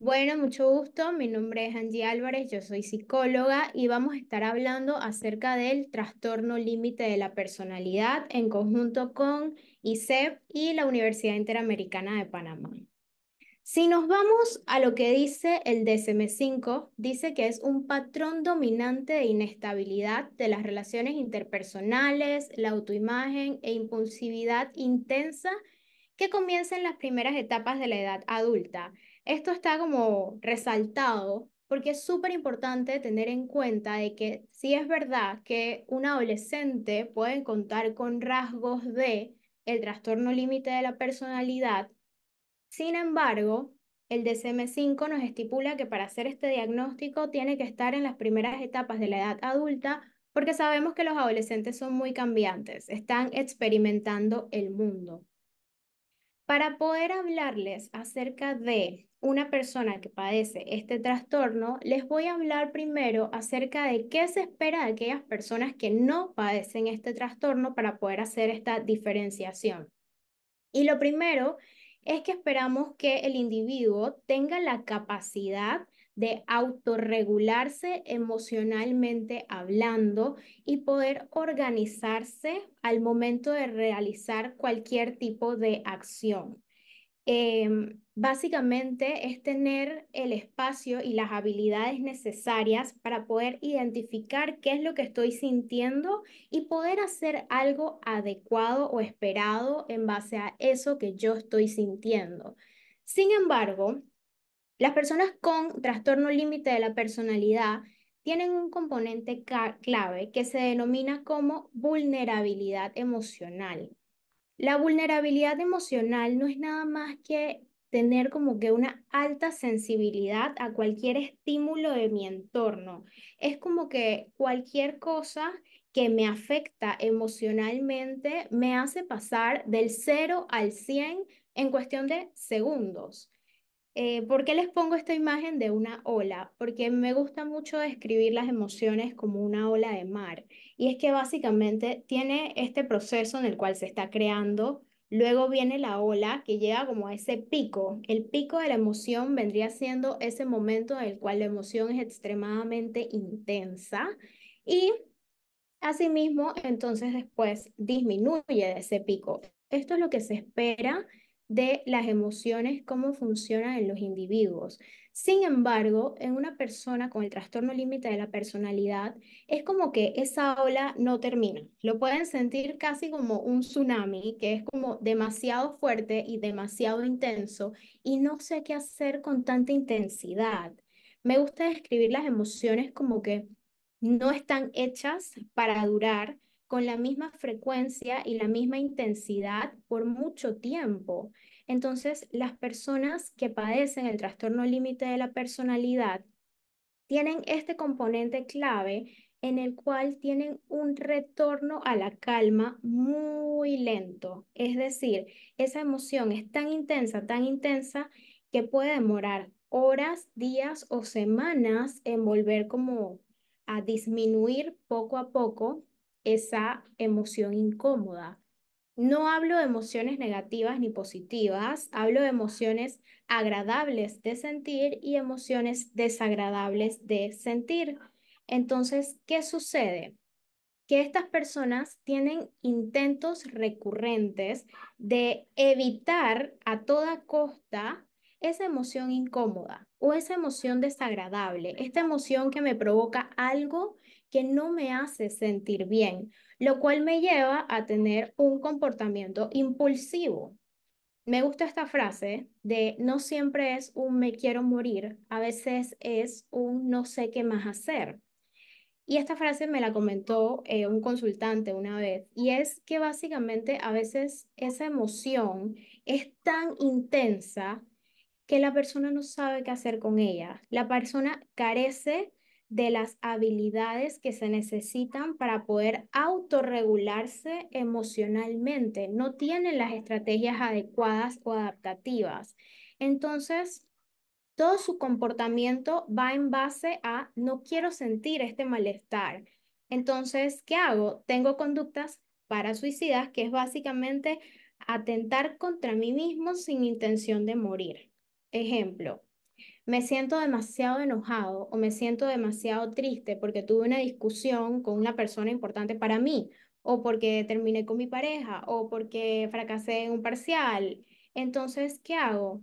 Bueno, mucho gusto. Mi nombre es Angie Álvarez, yo soy psicóloga y vamos a estar hablando acerca del trastorno límite de la personalidad en conjunto con ISEP y la Universidad Interamericana de Panamá. Si nos vamos a lo que dice el DSM-5, dice que es un patrón dominante de inestabilidad de las relaciones interpersonales, la autoimagen e impulsividad intensa que comienza en las primeras etapas de la edad adulta. Esto está como resaltado porque es súper importante tener en cuenta de que sí es verdad que un adolescente puede contar con rasgos de el trastorno límite de la personalidad. Sin embargo, el DSM-5 nos estipula que para hacer este diagnóstico tiene que estar en las primeras etapas de la edad adulta porque sabemos que los adolescentes son muy cambiantes, están experimentando el mundo. Para poder hablarles acerca de una persona que padece este trastorno, les voy a hablar primero acerca de qué se espera de aquellas personas que no padecen este trastorno para poder hacer esta diferenciación. Y lo primero es que esperamos que el individuo tenga la capacidad de autorregularse emocionalmente hablando y poder organizarse al momento de realizar cualquier tipo de acción. Básicamente es tener el espacio y las habilidades necesarias para poder identificar qué es lo que estoy sintiendo y poder hacer algo adecuado o esperado en base a eso que yo estoy sintiendo. Sin embargo, las personas con trastorno límite de la personalidad tienen un componente clave que se denomina como vulnerabilidad emocional. La vulnerabilidad emocional no es nada más que tener como que una alta sensibilidad a cualquier estímulo de mi entorno. Es como que cualquier cosa que me afecta emocionalmente me hace pasar del 0 al 100 en cuestión de segundos. ¿Por qué les pongo esta imagen de una ola? Porque me gusta mucho describir las emociones como una ola de mar. Y es que básicamente tiene este proceso en el cual se está creando, luego viene la ola que llega como a ese pico. El pico de la emoción vendría siendo ese momento en el cual la emoción es extremadamente intensa y asimismo, entonces después disminuye de ese pico. Esto es lo que se espera de las emociones, cómo funcionan en los individuos. Sin embargo, en una persona con el trastorno límite de la personalidad, es como que esa ola no termina. Lo pueden sentir casi como un tsunami, que es como demasiado fuerte y demasiado intenso, y no sé qué hacer con tanta intensidad. Me gusta describir las emociones como que no están hechas para durar con la misma frecuencia y la misma intensidad por mucho tiempo. Entonces, las personas que padecen el trastorno límite de la personalidad tienen este componente clave en el cual tienen un retorno a la calma muy lento. Es decir, esa emoción es tan intensa que puede demorar horas, días o semanas en volver como a disminuir poco a poco esa emoción incómoda. No hablo de emociones negativas ni positivas, hablo de emociones agradables de sentir y emociones desagradables de sentir. Entonces, ¿qué sucede? Que estas personas tienen intentos recurrentes de evitar a toda costa esa emoción incómoda o esa emoción desagradable, esta emoción que me provoca algo que no me hace sentir bien, lo cual me lleva a tener un comportamiento impulsivo. Me gusta esta frase de no siempre es un me quiero morir, a veces es un no sé qué más hacer. Y esta frase me la comentó un consultante una vez, y es que básicamente a veces esa emoción es tan intensa que la persona no sabe qué hacer con ella. La persona carece de las habilidades que se necesitan para poder autorregularse emocionalmente, no tiene las estrategias adecuadas o adaptativas. Entonces, todo su comportamiento va en base a no quiero sentir este malestar. Entonces, ¿qué hago? Tengo conductas para suicidas, que es básicamente atentar contra mí mismo sin intención de morir. Ejemplo. me siento demasiado enojado o me siento demasiado triste porque tuve una discusión con una persona importante para mí, o porque terminé con mi pareja, o porque fracasé en un parcial. Entonces, ¿qué hago?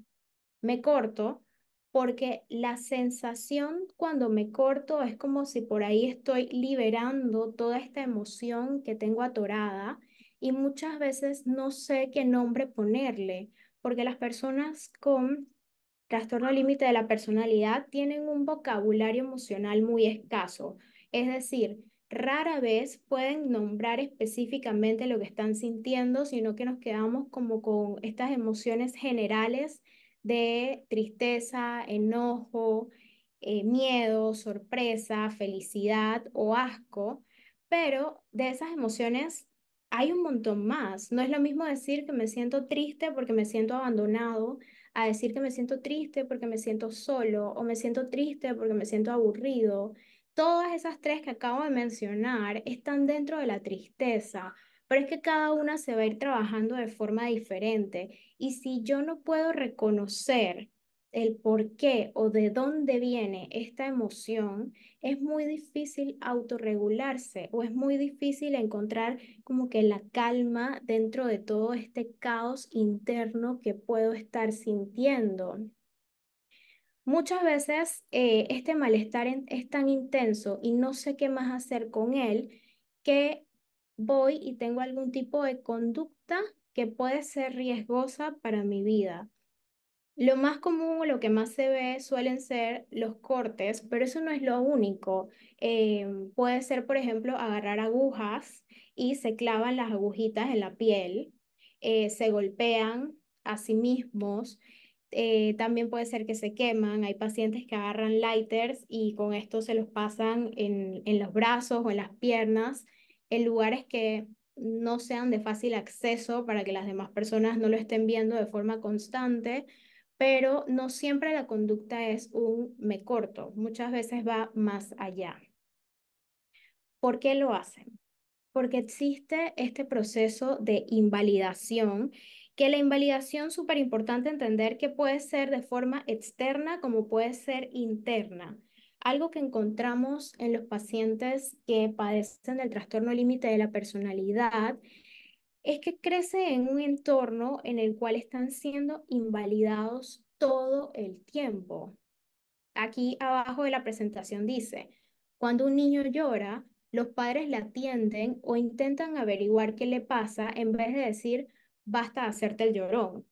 Me corto porque la sensación cuando me corto es como si por ahí estoy liberando toda esta emoción que tengo atorada y muchas veces no sé qué nombre ponerle, porque las personas con trastorno límite de la personalidad tienen un vocabulario emocional muy escaso, es decir, rara vez pueden nombrar específicamente lo que están sintiendo, sino que nos quedamos como con estas emociones generales de tristeza, enojo, miedo, sorpresa, felicidad o asco, pero de esas emociones hay un montón más. No es lo mismo decir que me siento triste porque me siento abandonado a decir que me siento triste porque me siento solo o me siento triste porque me siento aburrido. Todas esas tres que acabo de mencionar están dentro de la tristeza, pero es que cada una se va a ir trabajando de forma diferente. Y si yo no puedo reconocer el por qué o de dónde viene esta emoción, es muy difícil autorregularse o es muy difícil encontrar como que la calma dentro de todo este caos interno que puedo estar sintiendo. Muchas veces este malestar es tan intenso y no sé qué más hacer con él que voy y tengo algún tipo de conducta que puede ser riesgosa para mi vida. Lo más común o lo que más se ve suelen ser los cortes, pero eso no es lo único. Puede ser, por ejemplo, agarrar agujas y se clavan las agujitas en la piel, se golpean a sí mismos. También puede ser que se queman. Hay pacientes que agarran lighters y con esto se los pasan en los brazos o en las piernas, en lugares que no sean de fácil acceso para que las demás personas no lo estén viendo de forma constante, pero no siempre la conducta es un me corto, muchas veces va más allá. ¿Por qué lo hacen? Porque existe este proceso de invalidación, que la invalidación, súper importante entender que puede ser de forma externa como puede ser interna. Algo que encontramos en los pacientes que padecen del trastorno límite de la personalidad es que crece en un entorno en el cual están siendo invalidados todo el tiempo. Aquí abajo de la presentación dice, cuando un niño llora, los padres le atienden o intentan averiguar qué le pasa en vez de decir, basta de hacerte el llorón.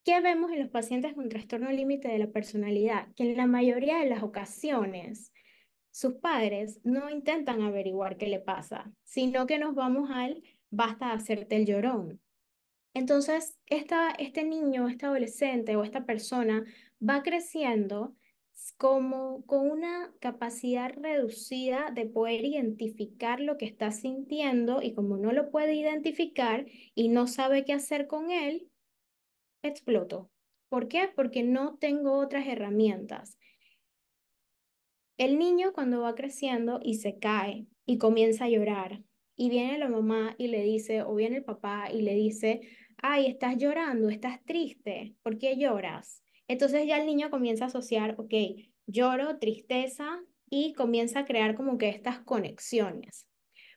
¿Qué vemos en los pacientes con trastorno límite de la personalidad? Que en la mayoría de las ocasiones sus padres no intentan averiguar qué le pasa, sino que nos vamos al basta de hacerte el llorón. Entonces, este niño, este adolescente o esta persona va creciendo como con una capacidad reducida de poder identificar lo que está sintiendo y como no lo puede identificar y no sabe qué hacer con él, exploto. ¿Por qué? Porque no tengo otras herramientas. El niño cuando va creciendo y se cae y comienza a llorar y viene la mamá y le dice, o viene el papá y le dice, ay, estás llorando, estás triste, ¿por qué lloras? Entonces ya el niño comienza a asociar, ok, lloro, tristeza y comienza a crear como que estas conexiones.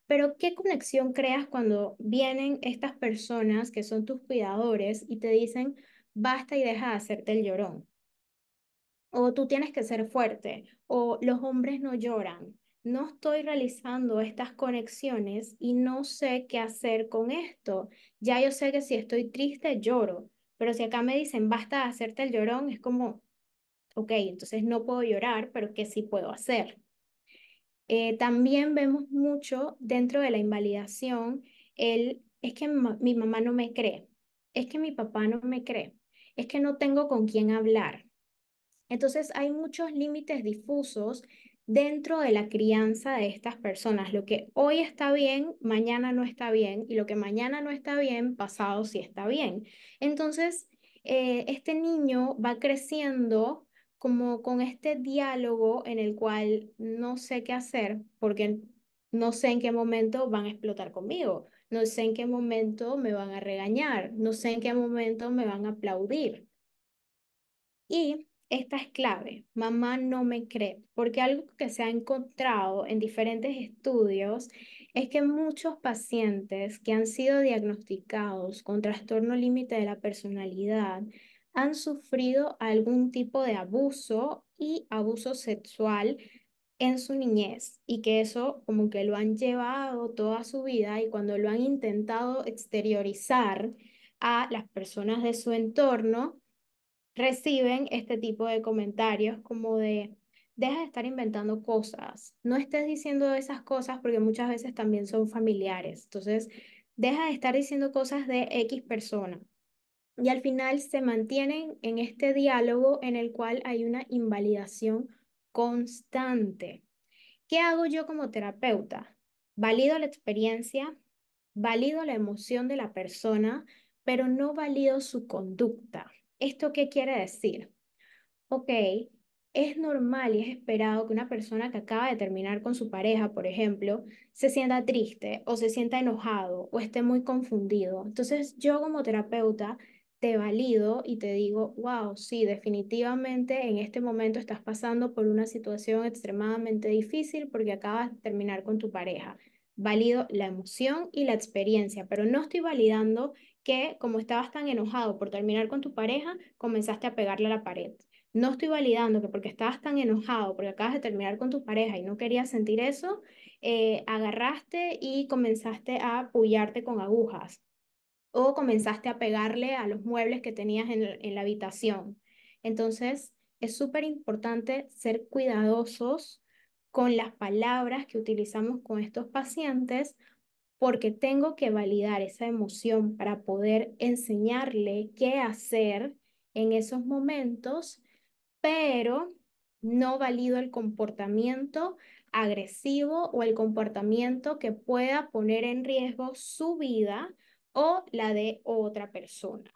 Pero ¿qué conexión creas cuando vienen estas personas que son tus cuidadores y te dicen, basta y deja de hacerte el llorón? O tú tienes que ser fuerte, o los hombres no lloran. No estoy realizando estas conexiones y no sé qué hacer con esto. Ya yo sé que si estoy triste, lloro, pero si acá me dicen basta de hacerte el llorón, es como, ok, entonces no puedo llorar, pero ¿qué sí puedo hacer? También vemos mucho dentro de la invalidación es que mi mamá no me cree, es que mi papá no me cree, es que no tengo con quién hablar. Entonces hay muchos límites difusos dentro de la crianza de estas personas. Lo que hoy está bien, mañana no está bien, y lo que mañana no está bien, pasado sí está bien. Entonces, este niño va creciendo como con este diálogo en el cual no sé qué hacer porque no sé en qué momento van a explotar conmigo, no sé en qué momento me van a regañar, no sé en qué momento me van a aplaudir. Y esta es clave. Mamá no me cree, porque algo que se ha encontrado en diferentes estudios es que muchos pacientes que han sido diagnosticados con trastorno límite de la personalidad han sufrido algún tipo de abuso y abuso sexual en su niñez y que eso como que lo han llevado toda su vida y cuando lo han intentado exteriorizar a las personas de su entorno, reciben este tipo de comentarios como de, deja de estar inventando cosas, no estés diciendo esas cosas porque muchas veces también son familiares. Entonces, deja de estar diciendo cosas de X persona. Y al final se mantienen en este diálogo en el cual hay una invalidación constante. ¿Qué hago yo como terapeuta? Valido la experiencia, valido la emoción de la persona, pero no valido su conducta. ¿Esto qué quiere decir? Ok, es normal y es esperado que una persona que acaba de terminar con su pareja, por ejemplo, se sienta triste o se sienta enojado o esté muy confundido. Entonces, yo como terapeuta te valido y te digo, wow, sí, definitivamente en este momento estás pasando por una situación extremadamente difícil porque acabas de terminar con tu pareja. Valido la emoción y la experiencia, pero no estoy validando que como estabas tan enojado por terminar con tu pareja, comenzaste a pegarle a la pared. No estoy validando que porque estabas tan enojado, porque acabas de terminar con tu pareja y no querías sentir eso, agarraste y comenzaste a apoyarte con agujas o comenzaste a pegarle a los muebles que tenías en la habitación. Entonces, es súper importante ser cuidadosos con las palabras que utilizamos con estos pacientes porque tengo que validar esa emoción para poder enseñarle qué hacer en esos momentos, pero no valido el comportamiento agresivo o el comportamiento que pueda poner en riesgo su vida o la de otra persona.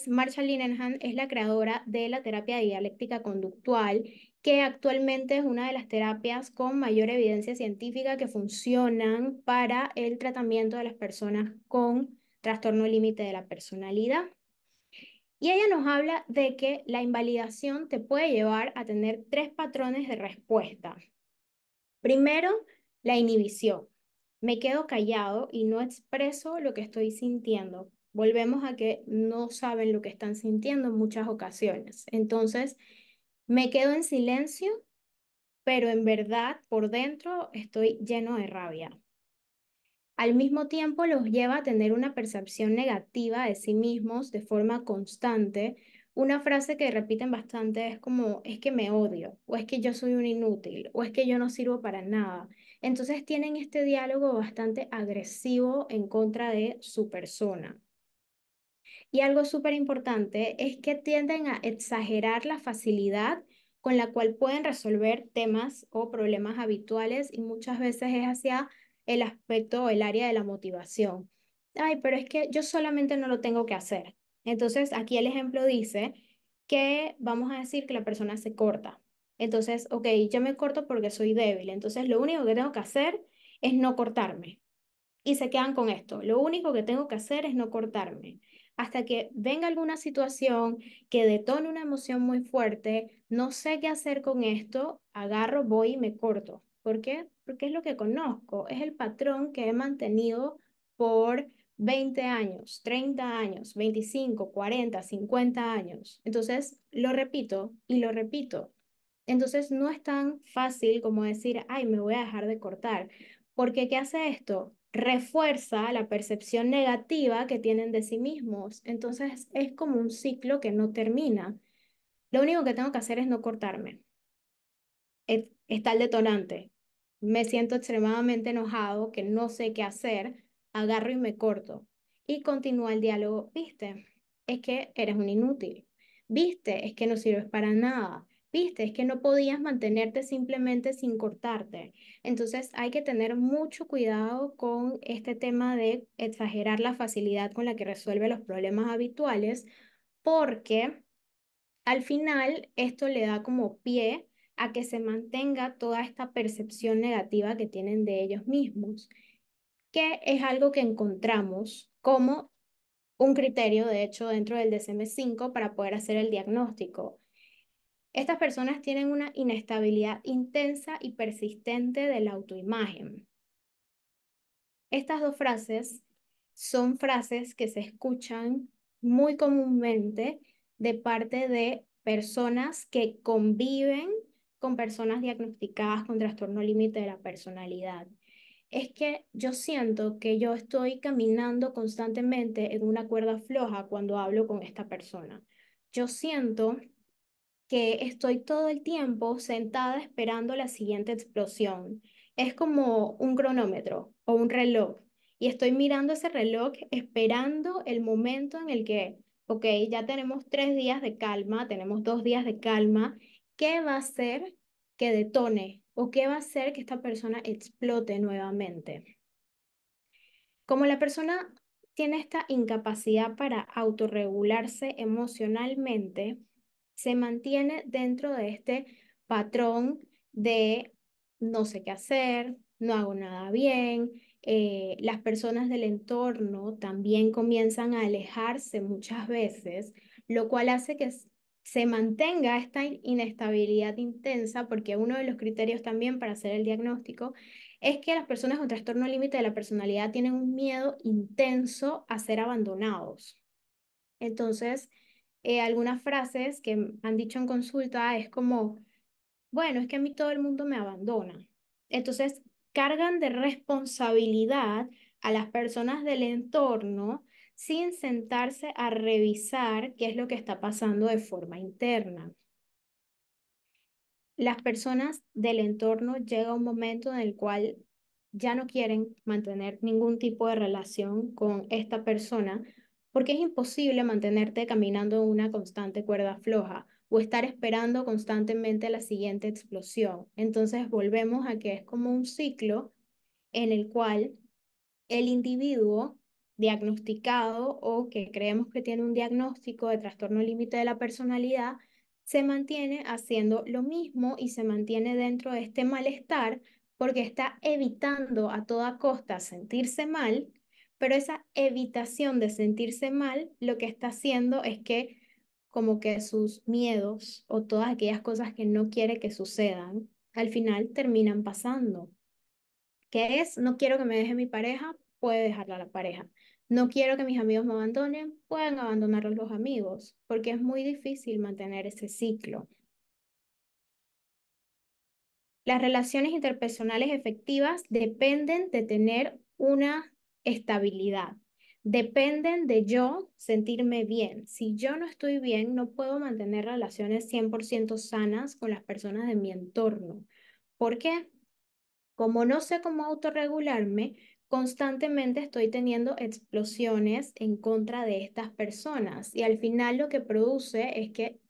Marshall Linehan es la creadora de la terapia dialéctica conductual, que actualmente es una de las terapias con mayor evidencia científica que funcionan para el tratamiento de las personas con trastorno límite de la personalidad. Y ella nos habla de que la invalidación te puede llevar a tener tres patrones de respuesta. Primero, la inhibición. Me quedo callado y no expreso lo que estoy sintiendo. Volvemos a que no saben lo que están sintiendo en muchas ocasiones. Entonces, me quedo en silencio, pero en verdad por dentro estoy lleno de rabia. Al mismo tiempo los lleva a tener una percepción negativa de sí mismos de forma constante. Una frase que repiten bastante es como, es que me odio, o es que yo soy un inútil, o es que yo no sirvo para nada. Entonces tienen este diálogo bastante agresivo en contra de su persona. Y algo súper importante es que tienden a exagerar la facilidad con la cual pueden resolver temas o problemas habituales y muchas veces es hacia el aspecto o el área de la motivación. Ay, pero es que yo solamente no lo tengo que hacer. Entonces, aquí el ejemplo dice que vamos a decir que la persona se corta. Entonces, ok, yo me corto porque soy débil. Entonces, lo único que tengo que hacer es no cortarme y se quedan con esto. Lo único que tengo que hacer es no cortarme. Hasta que venga alguna situación que detone una emoción muy fuerte, no sé qué hacer con esto, agarro, voy y me corto. ¿Por qué? Porque es lo que conozco, es el patrón que he mantenido por 20 años, 30 años, 25, 40, 50 años. Entonces, lo repito y lo repito. Entonces, no es tan fácil como decir, ay, me voy a dejar de cortar. Porque ¿qué hace esto? Refuerza la percepción negativa que tienen de sí mismos. Entonces es como un ciclo que no termina. Lo único que tengo que hacer es no cortarme. Está el detonante. Me siento extremadamente enojado, que no sé qué hacer, agarro y me corto. Y continúa el diálogo, viste, es que eres un inútil, viste, es que no sirves para nada, viste, es que no podías mantenerte simplemente sin cortarte. Entonces hay que tener mucho cuidado con este tema de exagerar la facilidad con la que resuelve los problemas habituales, porque al final, esto le da como pie a que se mantenga toda esta percepción negativa que tienen de ellos mismos, que es algo que encontramos como un criterio, de hecho, dentro del DSM-5 para poder hacer el diagnóstico. Estas personas tienen una inestabilidad intensa y persistente de la autoimagen. Estas dos frases son frases que se escuchan muy comúnmente de parte de personas que conviven con personas diagnosticadas con trastorno límite de la personalidad. Es que yo siento que yo estoy caminando constantemente en una cuerda floja cuando hablo con esta persona. Yo siento que estoy todo el tiempo sentada esperando la siguiente explosión. Es como un cronómetro o un reloj. Y estoy mirando ese reloj esperando el momento en el que, ok, ya tenemos 3 días de calma, tenemos 2 días de calma. ¿Qué va a hacer que detone o qué va a hacer que esta persona explote nuevamente? Como la persona tiene esta incapacidad para autorregularse emocionalmente, se mantiene dentro de este patrón de no sé qué hacer, no hago nada bien. Las personas del entorno también comienzan a alejarse muchas veces, lo cual hace que se mantenga esta inestabilidad intensa, porque uno de los criterios también para hacer el diagnóstico es que las personas con trastorno límite de la personalidad tienen un miedo intenso a ser abandonados. Entonces, algunas frases que han dicho en consulta es como, bueno, es que a mí todo el mundo me abandona. Entonces, cargan de responsabilidad a las personas del entorno sin sentarse a revisar qué es lo que está pasando de forma interna. Las personas del entorno llega un momento en el cual ya no quieren mantener ningún tipo de relación con esta persona porque es imposible mantenerte caminando en una constante cuerda floja o estar esperando constantemente la siguiente explosión. Entonces volvemos a que es como un ciclo en el cual el individuo diagnosticado o que creemos que tiene un diagnóstico de trastorno límite de la personalidad se mantiene haciendo lo mismo y se mantiene dentro de este malestar porque está evitando a toda costa sentirse mal, pero esa evitación de sentirse mal lo que está haciendo es que como que sus miedos o todas aquellas cosas que no quiere que sucedan, al final terminan pasando. ¿Qué es? No quiero que me deje mi pareja, puede dejarla la pareja. No quiero que mis amigos me abandonen, pueden abandonarlos los amigos, porque es muy difícil mantener ese ciclo. Las relaciones interpersonales efectivas dependen de tener una estabilidad, dependen de yo sentirme bien. Si yo no estoy bien, no puedo mantener relaciones 100% sanas con las personas de mi entorno. ¿Por qué? Como no sé cómo autorregularme, constantemente estoy teniendo explosiones en contra de estas personas y al final lo que produce es que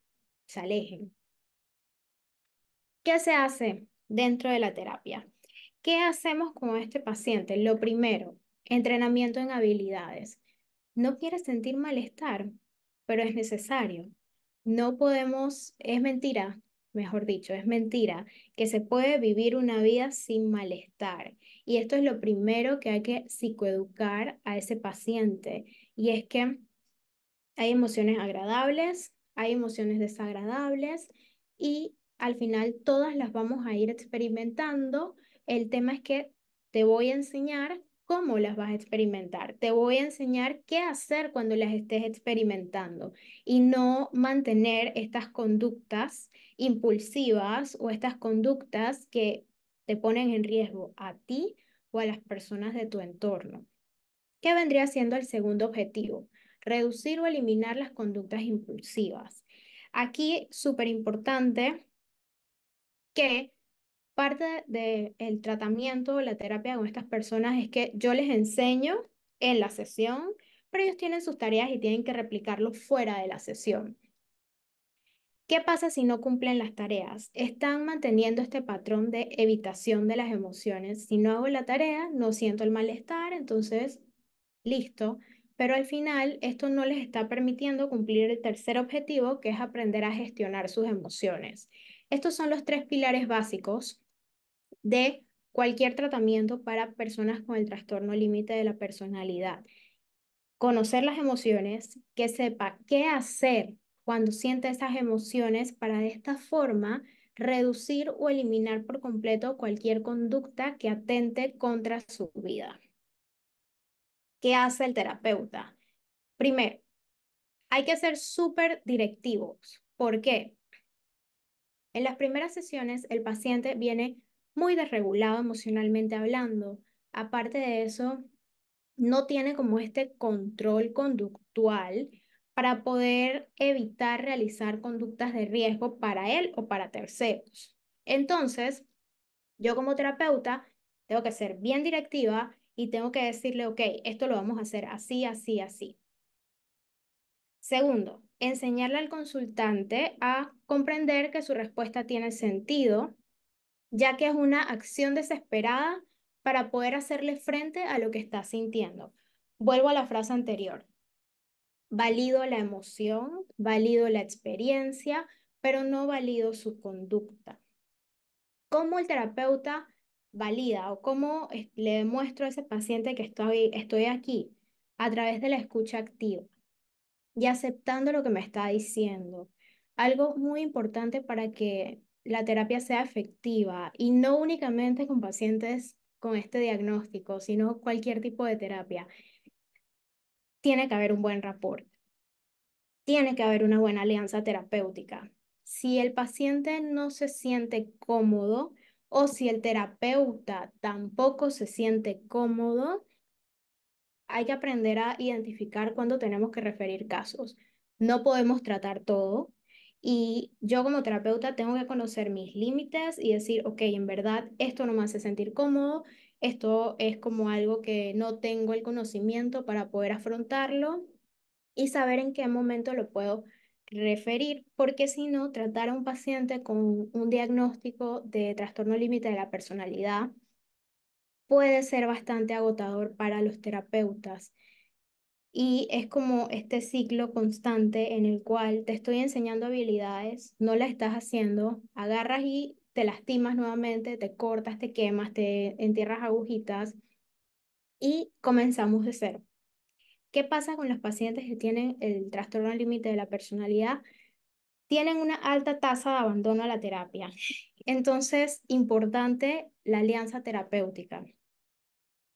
se alejen. ¿Qué se hace dentro de la terapia? ¿Qué hacemos con este paciente? Lo primero, entrenamiento en habilidades. No quiere sentir malestar, pero es necesario. No podemos, es mentira, mejor dicho, es mentira que se puede vivir una vida sin malestar. Y esto es lo primero que hay que psicoeducar a ese paciente. Y es que hay emociones agradables, hay emociones desagradables y al final todas las vamos a ir experimentando. El tema es que te voy a enseñar cómo las vas a experimentar. Te voy a enseñar qué hacer cuando las estés experimentando y no mantener estas conductas impulsivas o estas conductas que te ponen en riesgo a ti o a las personas de tu entorno. ¿Qué vendría siendo el segundo objetivo? Reducir o eliminar las conductas impulsivas. Aquí, súper importante que parte del tratamiento o la terapia con estas personas es que yo les enseño en la sesión, pero ellos tienen sus tareas y tienen que replicarlo fuera de la sesión. ¿Qué pasa si no cumplen las tareas? Están manteniendo este patrón de evitación de las emociones. Si no hago la tarea, no siento el malestar, entonces listo, pero al final esto no les está permitiendo cumplir el tercer objetivo, que es aprender a gestionar sus emociones. Estos son los tres pilares básicos de cualquier tratamiento para personas con el trastorno límite de la personalidad. conocer las emociones, que sepa qué hacer cuando siente esas emociones para de esta forma reducir o eliminar por completo cualquier conducta que atente contra su vida. ¿Qué hace el terapeuta? Primero, hay que ser súper directivos. ¿Por qué? En las primeras sesiones, el paciente viene muy desregulado emocionalmente hablando. Aparte de eso, no tiene como este control conductual para poder evitar realizar conductas de riesgo para él o para terceros. Entonces, yo como terapeuta tengo que ser bien directiva y tengo que decirle, ok, esto lo vamos a hacer así, así, así. Segundo, enseñarle al consultante a comprender que su respuesta tiene sentido, ya que es una acción desesperada para poder hacerle frente a lo que está sintiendo. Vuelvo a la frase anterior. Valido la emoción, valido la experiencia, pero no valido su conducta. ¿Cómo el terapeuta valida o cómo le demuestro a ese paciente que estoy aquí? A través de la escucha activa y aceptando lo que me está diciendo. Algo muy importante para que la terapia sea efectiva y no únicamente con pacientes con este diagnóstico, sino cualquier tipo de terapia. Tiene que haber un buen rapport, tiene que haber una buena alianza terapéutica. Si el paciente no se siente cómodo o si el terapeuta tampoco se siente cómodo, hay que aprender a identificar cuándo tenemos que referir casos. No podemos tratar todo y yo como terapeuta tengo que conocer mis límites y decir, ok, en verdad esto no me hace sentir cómodo, esto es como algo que no tengo el conocimiento para poder afrontarlo y saber en qué momento lo puedo referir, porque si no, tratar a un paciente con un diagnóstico de trastorno límite de la personalidad puede ser bastante agotador para los terapeutas. Y es como este ciclo constante en el cual te estoy enseñando habilidades, no las estás haciendo, agarras y te lastimas nuevamente, te cortas, te quemas, te entierras agujitas y comenzamos de cero. ¿Qué pasa con los pacientes que tienen el trastorno límite de la personalidad? Tienen una alta tasa de abandono a la terapia. Entonces, importante la alianza terapéutica.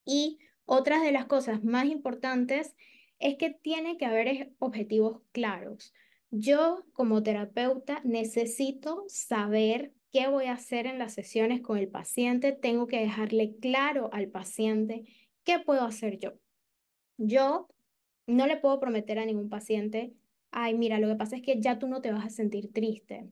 Y otras de las cosas más importantes es que tiene que haber objetivos claros. Yo como terapeuta necesito saber qué voy a hacer en las sesiones con el paciente. Tengo que dejarle claro al paciente qué puedo hacer yo. Yo no le puedo prometer a ningún paciente, ay, mira, lo que pasa es que ya tú no te vas a sentir triste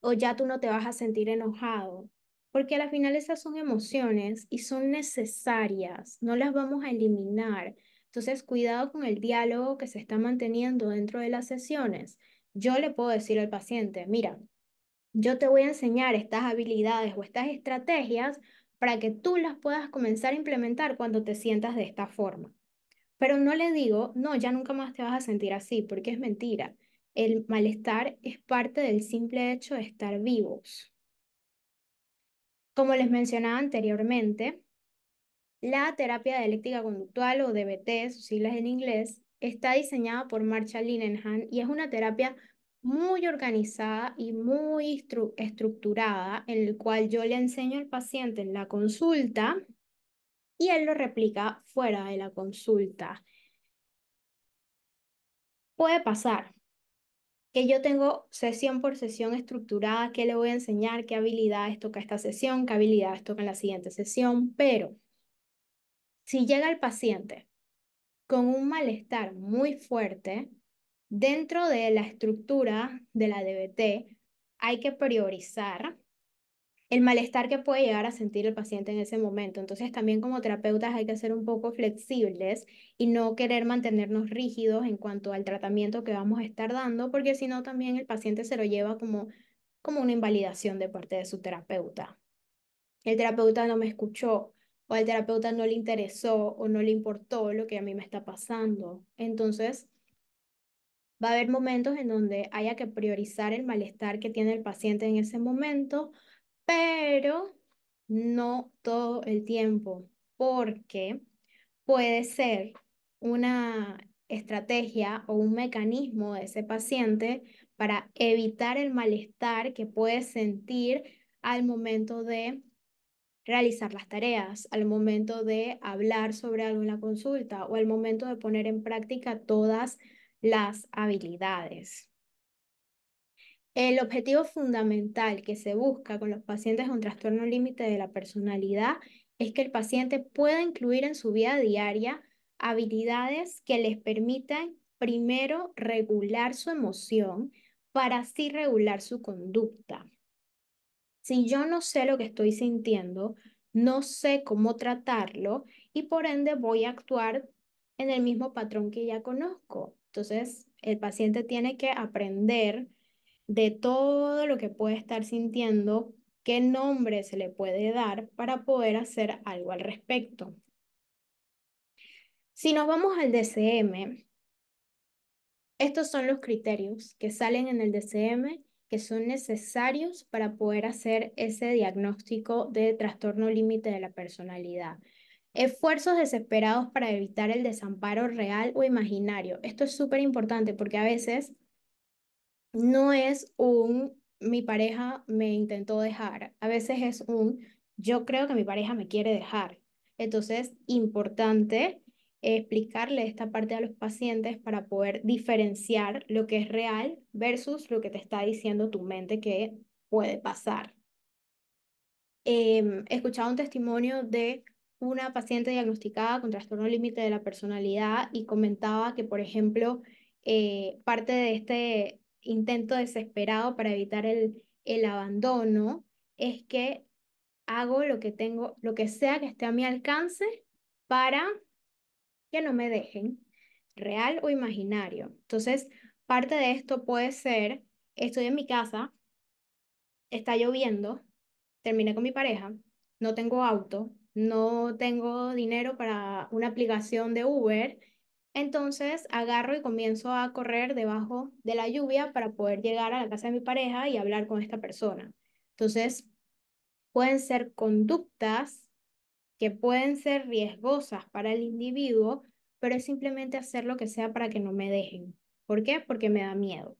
o ya tú no te vas a sentir enojado, porque al final esas son emociones y son necesarias, no las vamos a eliminar. Entonces, cuidado con el diálogo que se está manteniendo dentro de las sesiones. Yo le puedo decir al paciente, mira, yo te voy a enseñar estas habilidades o estas estrategias para que tú las puedas comenzar a implementar cuando te sientas de esta forma. Pero no le digo, no, ya nunca más te vas a sentir así, porque es mentira. El malestar es parte del simple hecho de estar vivos. Como les mencionaba anteriormente, la terapia dialéctica conductual o DBT, sus siglas en inglés, está diseñada por Marshall Linehan y es una terapia muy organizada y muy estructurada, en el cual yo le enseño al paciente en la consulta y él lo replica fuera de la consulta. Puede pasar que yo tengo sesión por sesión estructurada, qué le voy a enseñar, qué habilidades toca esta sesión, qué habilidades toca en la siguiente sesión, pero si llega el paciente con un malestar muy fuerte, dentro de la estructura de la DBT hay que priorizar el malestar que puede llegar a sentir el paciente en ese momento. Entonces, también como terapeutas hay que ser un poco flexibles y no querer mantenernos rígidos en cuanto al tratamiento que vamos a estar dando, porque si no, también el paciente se lo lleva como una invalidación de parte de su terapeuta. El terapeuta no me escuchó o al terapeuta no le interesó o no le importó lo que a mí me está pasando. Entonces, va a haber momentos en donde haya que priorizar el malestar que tiene el paciente en ese momento, pero no todo el tiempo, porque puede ser una estrategia o un mecanismo de ese paciente para evitar el malestar que puede sentir al momento de realizar las tareas, al momento de hablar sobre algo en la consulta o al momento de poner en práctica todas las habilidades. El objetivo fundamental que se busca con los pacientes con trastorno límite de la personalidad es que el paciente pueda incluir en su vida diaria habilidades que les permitan primero regular su emoción para así regular su conducta. Si yo no sé lo que estoy sintiendo, no sé cómo tratarlo y por ende voy a actuar en el mismo patrón que ya conozco. Entonces, el paciente tiene que aprender de todo lo que puede estar sintiendo, qué nombre se le puede dar para poder hacer algo al respecto. Si nos vamos al DCM, estos son los criterios que salen en el DCM que son necesarios para poder hacer ese diagnóstico de trastorno límite de la personalidad. Esfuerzos desesperados para evitar el desamparo real o imaginario. Esto es súper importante porque a veces no es un mi pareja me intentó dejar, a veces es un yo creo que mi pareja me quiere dejar. Entonces, importante explicarle esta parte a los pacientes para poder diferenciar lo que es real versus lo que te está diciendo tu mente que puede pasar. Escuchaba un testimonio de una paciente diagnosticada con trastorno límite de la personalidad y comentaba que, por ejemplo, parte de este intento desesperado para evitar el abandono es que hago lo que tengo, lo que sea que esté a mi alcance para que no me dejen, real o imaginario. Entonces, parte de esto puede ser, estoy en mi casa, está lloviendo, terminé con mi pareja, no tengo auto, no tengo dinero para una aplicación de Uber, entonces agarro y comienzo a correr debajo de la lluvia para poder llegar a la casa de mi pareja y hablar con esta persona. Entonces, pueden ser conductas que pueden ser riesgosas para el individuo, pero es simplemente hacer lo que sea para que no me dejen. ¿Por qué? Porque me da miedo.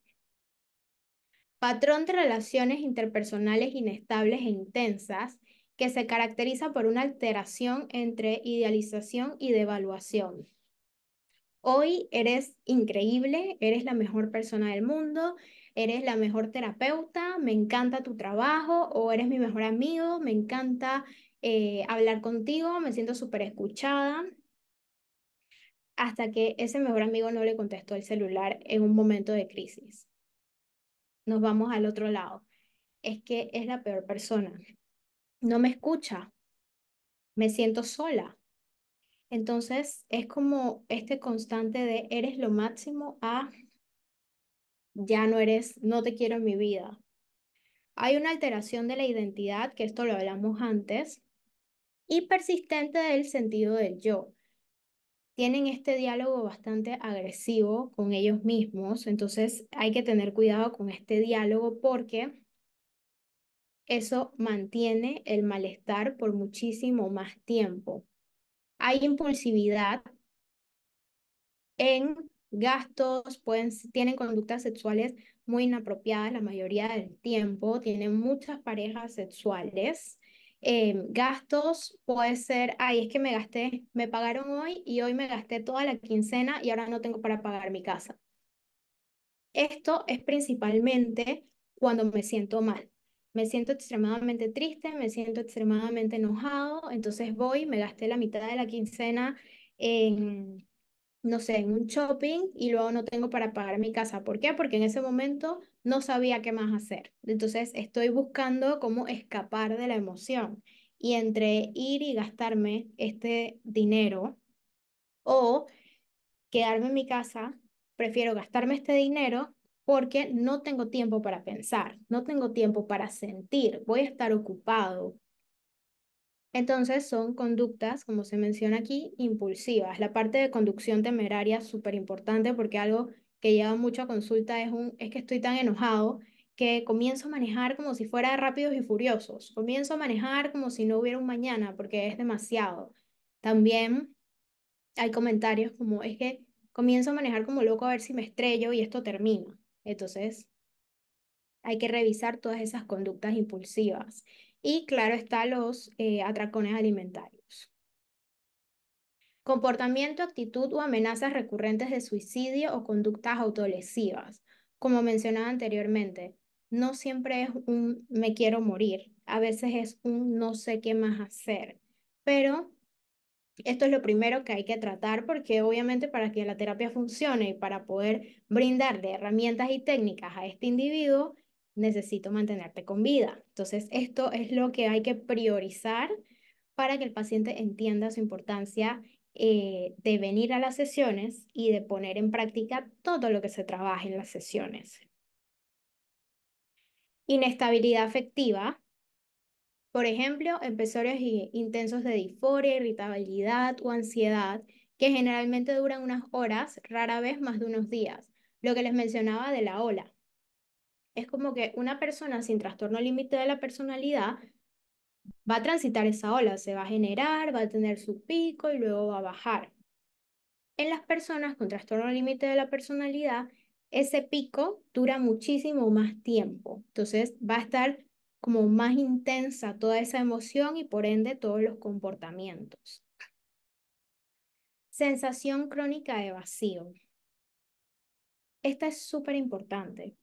Patrón de relaciones interpersonales inestables e intensas que se caracteriza por una alteración entre idealización y devaluación. Hoy eres increíble, eres la mejor persona del mundo, eres la mejor terapeuta, me encanta tu trabajo o eres mi mejor amigo, me encanta hablar contigo, me siento súper escuchada, hasta que ese mejor amigo no le contestó el celular en un momento de crisis. Nos vamos al otro lado. Es que es la peor persona. No me escucha, me siento sola. Entonces es como este constante de eres lo máximo a ya no eres, no te quiero en mi vida. Hay una alteración de la identidad, que esto lo hablamos antes, y persistente del sentido del yo. Tienen este diálogo bastante agresivo con ellos mismos, entonces hay que tener cuidado con este diálogo porque eso mantiene el malestar por muchísimo más tiempo. Hay impulsividad en gastos, tienen conductas sexuales muy inapropiadas la mayoría del tiempo, tienen muchas parejas sexuales. Gastos puede ser, ay, es que me gasté, me pagaron hoy y hoy me gasté toda la quincena y ahora no tengo para pagar mi casa. Esto es principalmente cuando me siento mal. Me siento extremadamente triste, me siento extremadamente enojado, entonces voy, me gasté la mitad de la quincena en no sé, en un shopping y luego no tengo para pagar mi casa. ¿Por qué? Porque en ese momento no sabía qué más hacer. Entonces estoy buscando cómo escapar de la emoción. Y entre ir y gastarme este dinero o quedarme en mi casa, prefiero gastarme este dinero porque no tengo tiempo para pensar, no tengo tiempo para sentir, voy a estar ocupado. Entonces son conductas, como se menciona aquí, impulsivas. La parte de conducción temeraria es súper importante porque algo que lleva mucho a consulta es que estoy tan enojado que comienzo a manejar como si fuera Rápidos y Furiosos. Comienzo a manejar como si no hubiera un mañana porque es demasiado. También Hay comentarios como, es que comienzo a manejar como loco a ver si me estrello y esto termina. Entonces, hay que revisar todas esas conductas impulsivas. Y claro está los atracones alimentarios. Comportamiento, actitud o amenazas recurrentes de suicidio o conductas autolesivas. Como mencionaba anteriormente, no siempre es un me quiero morir, a veces es un no sé qué más hacer, pero esto es lo primero que hay que tratar porque obviamente para que la terapia funcione y para poder brindarle herramientas y técnicas a este individuo, necesito mantenerte con vida. Entonces, esto es lo que hay que priorizar para que el paciente entienda su importancia de venir a las sesiones y de poner en práctica todo lo que se trabaja en las sesiones. Inestabilidad afectiva. Por ejemplo, episodios intensos de disforia, irritabilidad o ansiedad que generalmente duran unas horas, rara vez más de unos días. Lo que les mencionaba de la ola. Es como que una persona sin trastorno límite de la personalidad va a transitar esa ola, se va a generar, va a tener su pico y luego va a bajar. En las personas con trastorno límite de la personalidad, ese pico dura muchísimo más tiempo. Entonces va a estar como más intensa toda esa emoción y por ende todos los comportamientos. Sensación crónica de vacío. Esta es súper importante.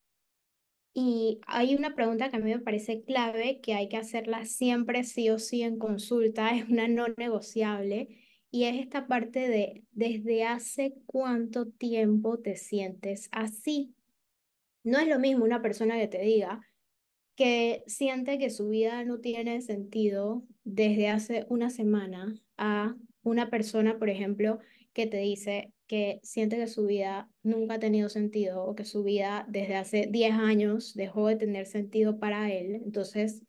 Y hay una pregunta que a mí me parece clave, que hay que hacerla siempre sí o sí en consulta, es una no negociable, y es esta parte de ¿desde hace cuánto tiempo te sientes así? No es lo mismo una persona que te diga que siente que su vida no tiene sentido desde hace una semana a una persona, por ejemplo, que te dice que siente que su vida nunca ha tenido sentido o que su vida desde hace 10 años dejó de tener sentido para él. Entonces,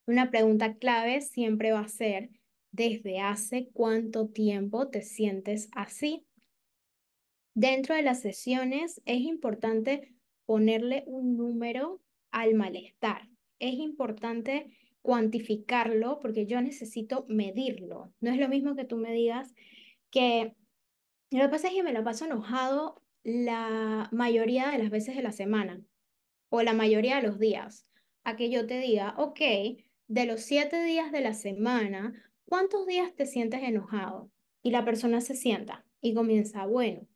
una pregunta clave siempre va a ser, ¿desde hace cuánto tiempo te sientes así? Dentro de las sesiones es importante ponerle un número al malestar. Es importante cuantificarlo porque yo necesito medirlo. No es lo mismo que tú me digas que lo que pasa es que me la paso enojado la mayoría de las veces de la semana o la mayoría de los días. A que yo te diga, ok, de los 7 días de la semana, ¿cuántos días te sientes enojado? Y la persona se sienta y comienza, bueno.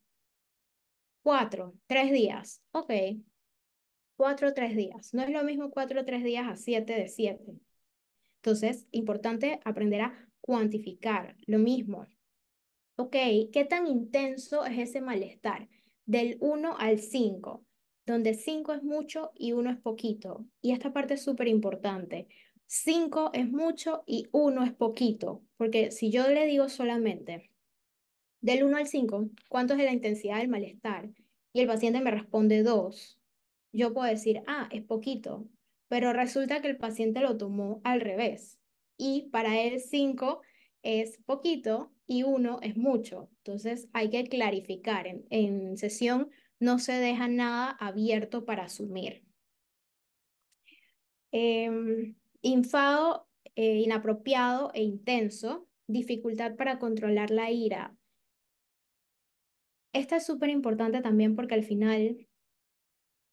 4, 3 días. Ok, 4, 3 días. No es lo mismo 4, 3 días a 7 de 7. Entonces, importante aprender a cuantificar lo mismo. Ok, ¿qué tan intenso es ese malestar? Del 1 al 5, donde 5 es mucho y 1 es poquito. Y esta parte es súper importante. 5 es mucho y 1 es poquito, porque si yo le digo solamente del 1 al 5, ¿cuánto es de la intensidad del malestar? Y el paciente me responde 2. Yo puedo decir, ah, es poquito, pero resulta que el paciente lo tomó al revés. Y para él 5 es poquito y 1 es mucho. Entonces hay que clarificar. En sesión no se deja nada abierto para asumir. Enfado inapropiado e intenso, dificultad para controlar la ira. Esta es súper importante también porque al final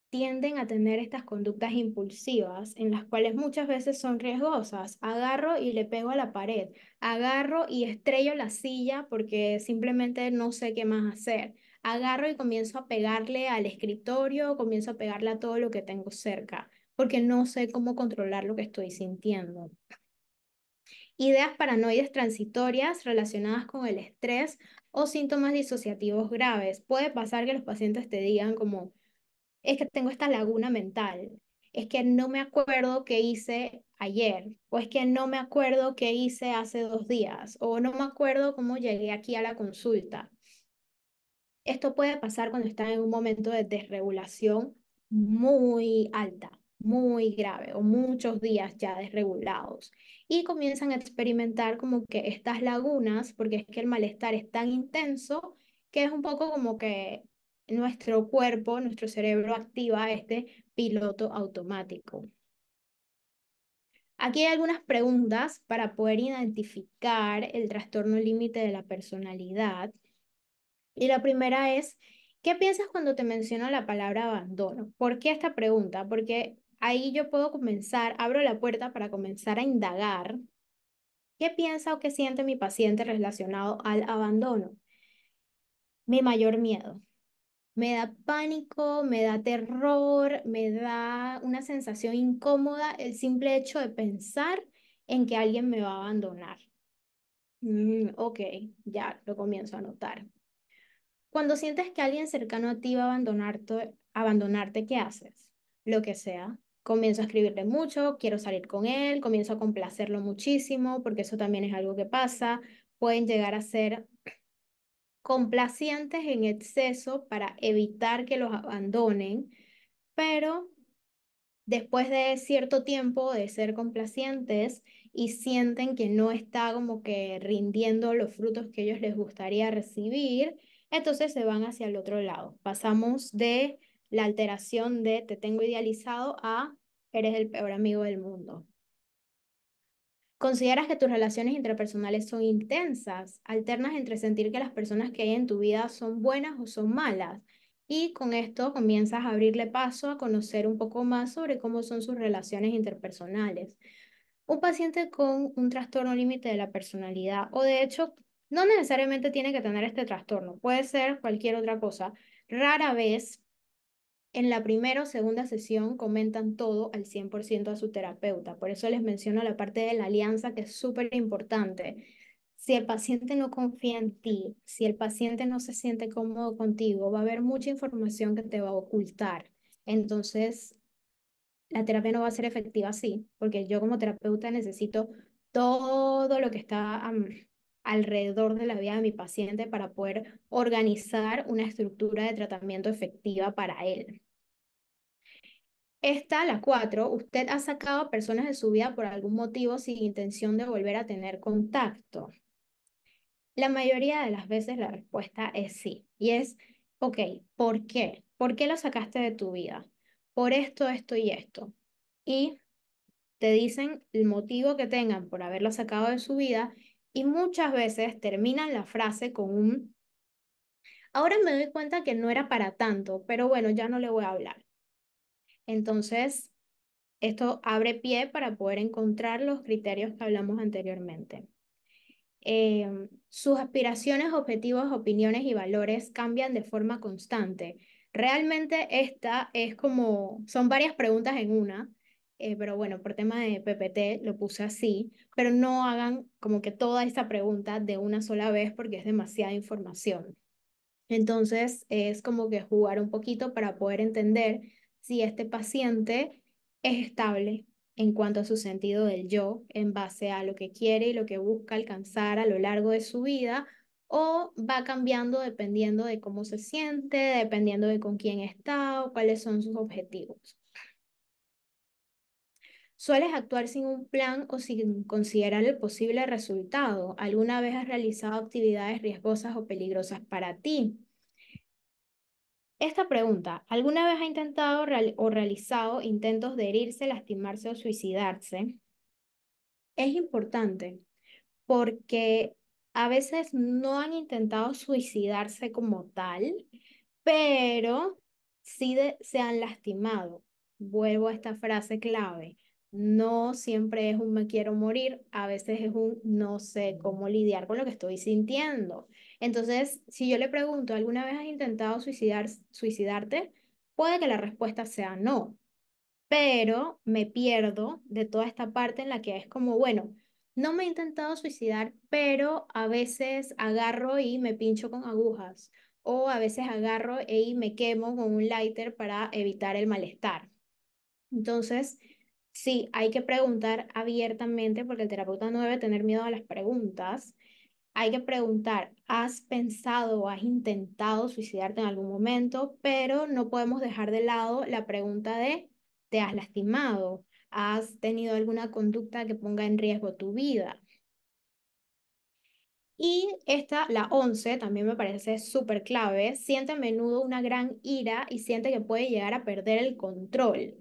tienden a tener estas conductas impulsivas en las cuales muchas veces son riesgosas. Agarro y le pego a la pared, agarro y estrello la silla porque simplemente no sé qué más hacer. Agarro y comienzo a pegarle al escritorio, comienzo a pegarle a todo lo que tengo cerca porque no sé cómo controlar lo que estoy sintiendo. Ideas paranoides transitorias relacionadas con el estrés o síntomas disociativos graves. Puede pasar que los pacientes te digan como, es que tengo esta laguna mental, es que no me acuerdo qué hice ayer, o es que no me acuerdo qué hice hace 2 días, o no me acuerdo cómo llegué aquí a la consulta. Esto puede pasar cuando están en un momento de desregulación muy alta, muy grave, o muchos días ya desregulados, y comienzan a experimentar como que estas lagunas, porque es que el malestar es tan intenso que es un poco como que nuestro cuerpo, nuestro cerebro activa este piloto automático. Aquí hay algunas preguntas para poder identificar el trastorno límite de la personalidad. Y la primera es, ¿qué piensas cuando te menciono la palabra abandono? ¿Por qué esta pregunta? Porque ahí yo puedo comenzar, abro la puerta para comenzar a indagar qué piensa o qué siente mi paciente relacionado al abandono. Mi mayor miedo. Me da pánico, me da terror, me da una sensación incómoda el simple hecho de pensar en que alguien me va a abandonar. Ok, ya lo comienzo a notar. Cuando sientes que alguien cercano a ti va a abandonarte, ¿qué haces? Lo que sea. Comienzo a escribirle mucho, quiero salir con él, comienzo a complacerlo muchísimo, porque eso también es algo que pasa. Pueden llegar a ser complacientes en exceso para evitar que los abandonen, pero después de cierto tiempo de ser complacientes y sienten que no está como que rindiendo los frutos que ellos les gustaría recibir, entonces se van hacia el otro lado. Pasamos de la alteración de te tengo idealizado a eres el peor amigo del mundo. ¿Consideras que tus relaciones interpersonales son intensas? Alternas entre sentir que las personas que hay en tu vida son buenas o son malas. Y con esto comienzas a abrirle paso a conocer un poco más sobre cómo son sus relaciones interpersonales. Un paciente con un trastorno límite de la personalidad, o de hecho, no necesariamente tiene que tener este trastorno, puede ser cualquier otra cosa. Rara vez en la primera o segunda sesión comentan todo al 100% a su terapeuta. Por eso les menciono la parte de la alianza que es súper importante. Si el paciente no confía en ti, si el paciente no se siente cómodo contigo, va a haber mucha información que te va a ocultar. Entonces, la terapia no va a ser efectiva así, porque yo como terapeuta necesito todo lo que está alrededor de la vida de mi paciente para poder organizar una estructura de tratamiento efectiva para él. Esta, la cuatro, usted ha sacado a personas de su vida por algún motivo sin intención de volver a tener contacto. La mayoría de las veces la respuesta es sí. Y es, ok, ¿por qué? ¿Por qué lo sacaste de tu vida? Por esto, esto y esto. Y te dicen el motivo que tengan por haberlo sacado de su vida y muchas veces terminan la frase con un, ahora me doy cuenta que no era para tanto, pero bueno, ya no le voy a hablar. Entonces, esto abre pie para poder encontrar los criterios que hablamos anteriormente. Sus aspiraciones, objetivos, opiniones y valores cambian de forma constante. Realmente esta es como, son varias preguntas en una, pero bueno, por tema de PPT lo puse así, pero no hagan como que toda esta pregunta de una sola vez porque es demasiada información. Entonces, es como que jugar un poquito para poder entender si este paciente es estable en cuanto a su sentido del yo, en base a lo que quiere y lo que busca alcanzar a lo largo de su vida, o va cambiando dependiendo de cómo se siente, dependiendo de con quién está o cuáles son sus objetivos. ¿Sueles actuar sin un plan o sin considerar el posible resultado? ¿Alguna vez has realizado actividades riesgosas o peligrosas para ti? Esta pregunta, ¿alguna vez ha intentado o realizado intentos de herirse, lastimarse o suicidarse? Es importante porque a veces no han intentado suicidarse como tal, pero sí se han lastimado. Vuelvo a esta frase clave. No siempre es un me quiero morir, a veces es un no sé cómo lidiar con lo que estoy sintiendo. Entonces, si yo le pregunto, ¿alguna vez has intentado suicidarte? Puede que la respuesta sea no, pero me pierdo de toda esta parte en la que es como, bueno, no me he intentado suicidar, pero a veces agarro y me pincho con agujas, o a veces agarro y me quemo con un lighter para evitar el malestar. Entonces, sí, hay que preguntar abiertamente porque el terapeuta no debe tener miedo a las preguntas. Hay que preguntar, ¿has pensado o has intentado suicidarte en algún momento? Pero no podemos dejar de lado la pregunta de, ¿te has lastimado? ¿Has tenido alguna conducta que ponga en riesgo tu vida? Y esta, la 11 también me parece súper clave. Siente a menudo una gran ira y siente que puede llegar a perder el control.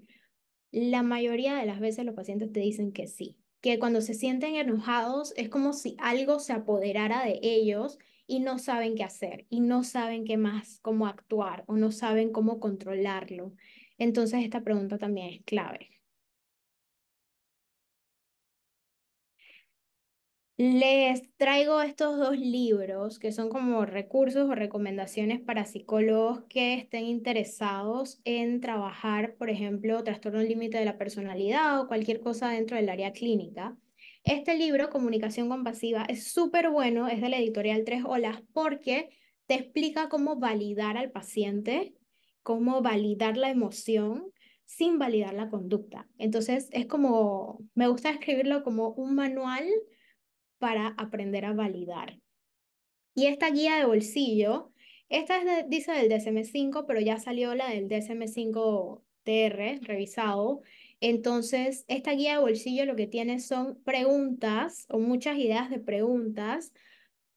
La mayoría de las veces los pacientes te dicen que sí, que cuando se sienten enojados es como si algo se apoderara de ellos y no saben qué hacer y no saben qué más, cómo actuar o no saben cómo controlarlo. Entonces esta pregunta también es clave. Les traigo estos dos libros que son como recursos o recomendaciones para psicólogos que estén interesados en trabajar, por ejemplo, trastorno límite de la personalidad o cualquier cosa dentro del área clínica. Este libro, Comunicación Compasiva, es súper bueno, es de la editorial Tres Olas, porque te explica cómo validar al paciente, cómo validar la emoción sin validar la conducta. Entonces, es como, me gusta escribirlo como un manual para aprender a validar. Y esta guía de bolsillo, esta es dice del DSM-5, pero ya salió la del DSM-5 TR revisado. Entonces, esta guía de bolsillo lo que tiene son preguntas o muchas ideas de preguntas